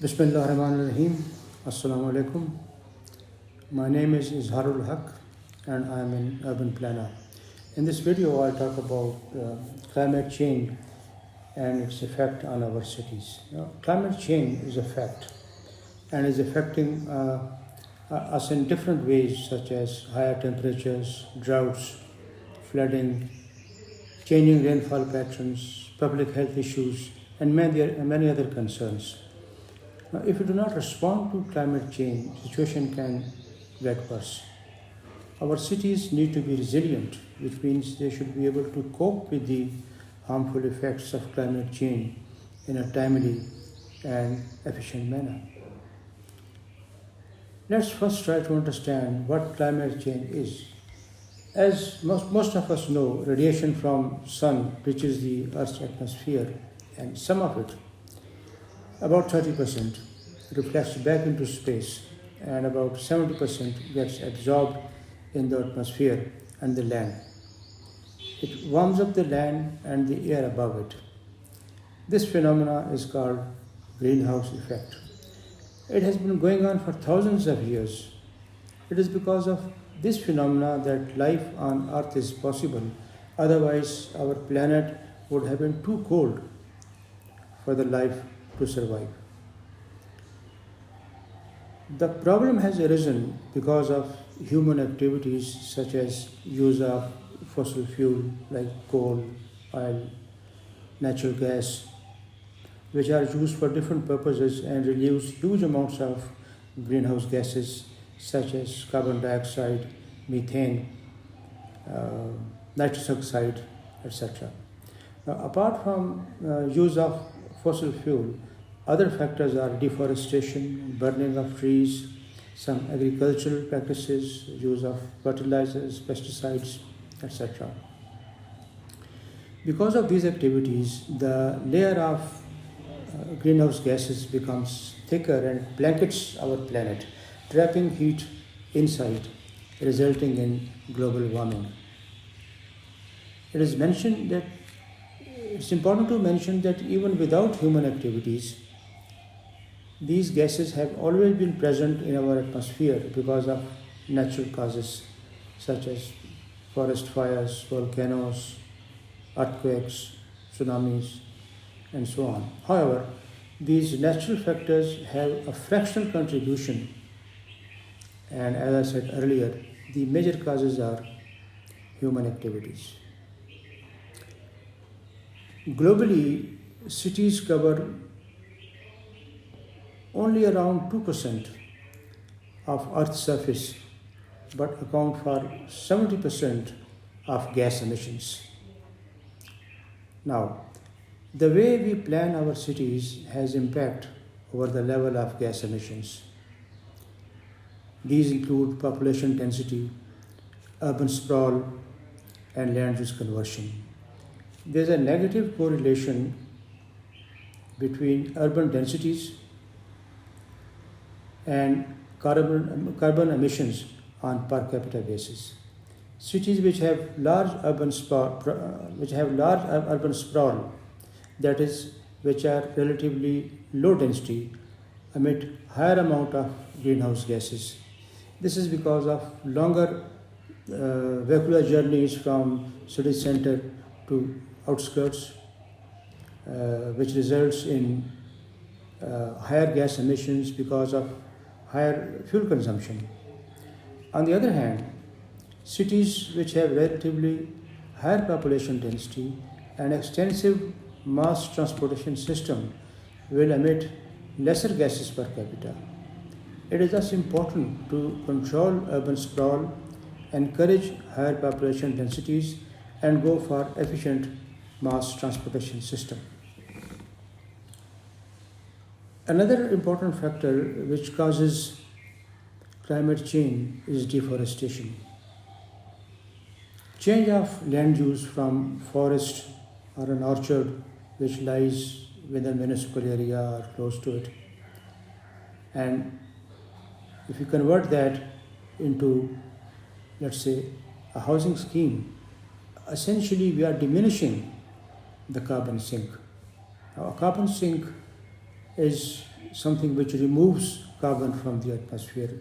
Bismillahirrahmanirrahim. Assalamu alaikum. My name is Izharul Haq and I am an urban planner. In this video, I'll talk about climate change and its effect on our cities. Climate change is a fact and is affecting us in different ways, such as higher temperatures, droughts, flooding, changing rainfall patterns, public health issues, and many other concerns. Now, if we do not respond to climate change, the situation can get worse. Our cities need to be resilient, which means they should be able to cope with the harmful effects of climate change in a timely and efficient manner. Let's first try to understand what climate change is. As most of us know, radiation from sun reaches the Earth's atmosphere, and some of it, about 30%, reflects back into space, and about 70% gets absorbed in the atmosphere and the land. It warms up the land and the air above it. This phenomena is called greenhouse effect. It has been going on for thousands of years. It is because of this phenomena that life on Earth is possible. Otherwise, our planet would have been too cold for the life to survive. The problem has arisen because of human activities such as use of fossil fuel like coal, oil, natural gas, which are used for different purposes and release huge amounts of greenhouse gases such as carbon dioxide, methane, nitrous oxide, etc. Now, apart from use of fossil fuel, other factors are deforestation, burning of trees, some agricultural practices, use of fertilizers, pesticides, etc. Because of these activities, the layer of greenhouse gases becomes thicker and blankets our planet, trapping heat inside, resulting in global warming. It's important to mention that even without human activities, these gases have always been present in our atmosphere because of natural causes such as forest fires, volcanoes, earthquakes, tsunamis, and so on. However, these natural factors have a fractional contribution, and as I said earlier, the major causes are human activities. Globally, cities cover only around 2% of Earth's surface, but account for 70% of gas emissions. Now, the way we plan our cities has impact over the level of gas emissions. These include population density, urban sprawl, and land use conversion. There is a negative correlation between urban densities and carbon emissions on per capita basis. Cities which have large urban sprawl, that is, which are relatively low density, emit higher amount of greenhouse gases. This is because of longer vehicular journeys from city center to outskirts, which results in higher gas emissions because of higher fuel consumption. On the other hand, cities which have relatively higher population density and extensive mass transportation system will emit lesser gases per capita. It is thus important to control urban sprawl, encourage higher population densities, and go for efficient mass transportation system. Another important factor which causes climate change is deforestation. Change of land use from forest or an orchard which lies within a municipal area or close to it, and if you convert that into, let's say, a housing scheme, essentially we are diminishing the carbon sink. Now, a carbon sink is something which removes carbon from the atmosphere.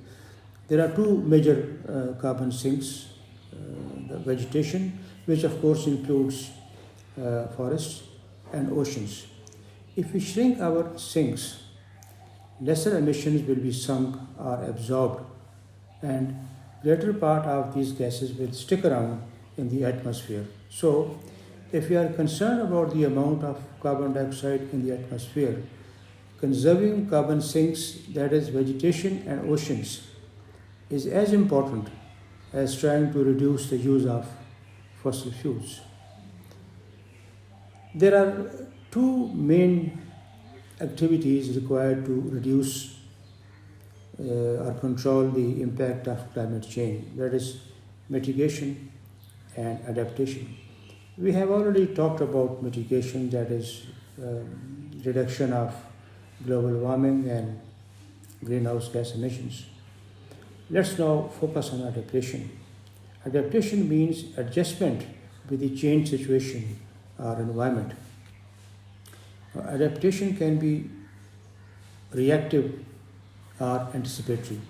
There are two major carbon sinks, the vegetation, which of course includes forests and oceans. If we shrink our sinks, lesser emissions will be sunk or absorbed, and greater part of these gases will stick around in the atmosphere. So, if we are concerned about the amount of carbon dioxide in the atmosphere, conserving carbon sinks, that is vegetation and oceans, is as important as trying to reduce the use of fossil fuels. There are two main activities required to reduce or control the impact of climate change, that is mitigation and adaptation. We have already talked about mitigation, that is reduction of global warming and greenhouse gas emissions. Let's now focus on adaptation. Adaptation means adjustment with the changed situation or environment. Adaptation can be reactive or anticipatory.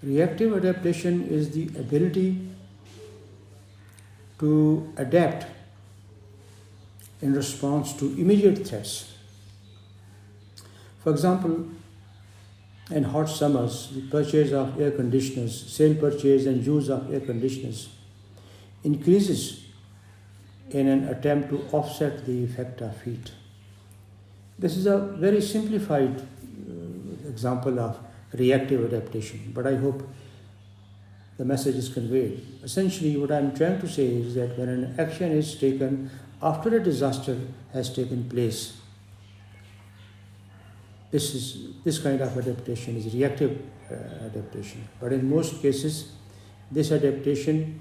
Reactive adaptation is the ability to adapt in response to immediate threats. For example, in hot summers, the purchase of air conditioners, sale, purchase and use of air conditioners increases in an attempt to offset the effect of heat. This is a very simplified example of reactive adaptation, but I hope the message is conveyed. Essentially, what I'm trying to say is that when an action is taken after a disaster has taken place, this kind of adaptation is reactive adaptation. But in most cases, this adaptation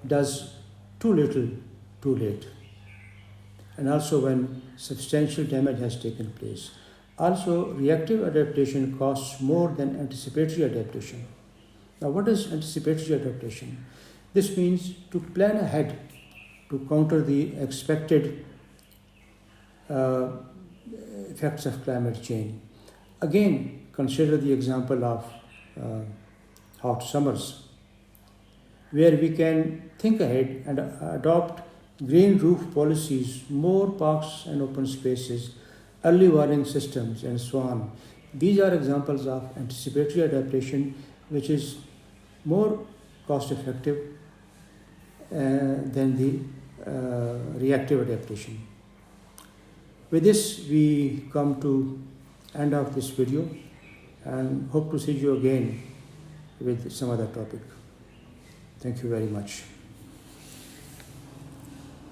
does too little, too late. And also when substantial damage has taken place. Also, reactive adaptation costs more than anticipatory adaptation. Now, what is anticipatory adaptation? This means to plan ahead to counter the expected effects of climate change. Again, consider the example of hot summers, where we can think ahead and adopt green roof policies, more parks and open spaces, early warning systems, and so on. These are examples of anticipatory adaptation, which is more cost effective than the reactive adaptation. With this, we come to end of this video and hope to see you again with some other topic. Thank you very much.